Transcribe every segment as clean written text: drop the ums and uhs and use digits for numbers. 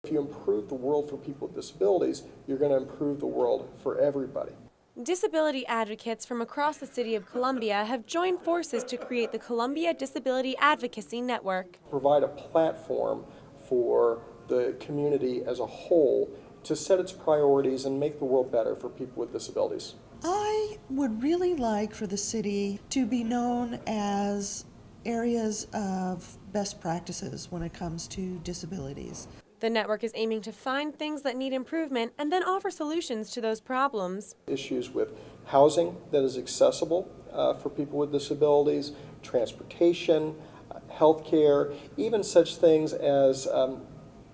If you improve the world for people with disabilities, you're going to improve the world for everybody. Disability advocates from across the city of Columbia have joined forces to create the Columbia Disability Advocacy Network. Provide a platform for the community as a whole to set its priorities and make the world better for people with disabilities. I would really like for the city to be known as areas of best practices when it comes to disabilities. The network is aiming to find things that need improvement and then offer solutions to those problems. Issues with housing that is accessible for people with disabilities, transportation, healthcare, even such things as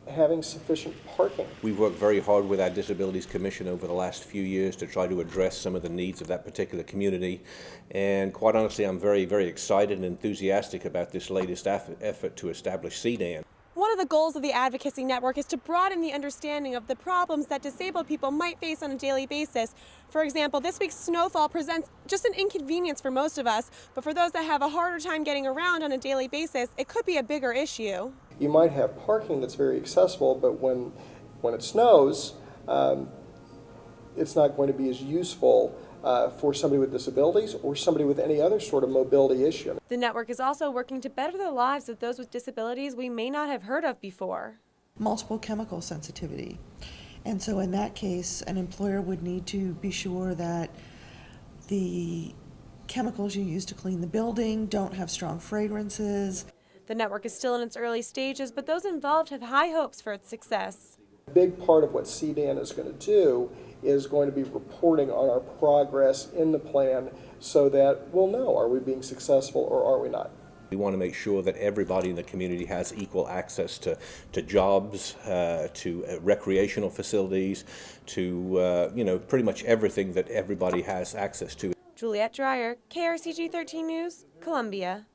having sufficient parking. We've worked very hard with our Disabilities Commission over the last few years to try to address some of the needs of that particular community. And quite honestly, I'm very, very excited and enthusiastic about this latest effort to establish CDAN. One of the goals of the Advocacy Network is to broaden the understanding of the problems that disabled people might face on a daily basis. For example, this week's snowfall presents just an inconvenience for most of us, but for those that have a harder time getting around on a daily basis, it could be a bigger issue. You might have parking that's very accessible, but when it snows, it's not going to be as useful for somebody with disabilities or somebody with any other sort of mobility issue. The network is also working to better the lives of those with disabilities we may not have heard of before. Multiple chemical sensitivity. And so in that case, an employer would need to be sure that the chemicals you use to clean the building don't have strong fragrances. The network is still in its early stages, but those involved have high hopes for its success. A big part of what CDAN is going to do is going to be reporting on our progress in the plan so that we'll know, are we being successful or are we not? We want to make sure that everybody in the community has equal access to jobs, to recreational facilities, to pretty much everything that everybody has access to. Juliette Dreyer, KRCG 13 News, Columbia.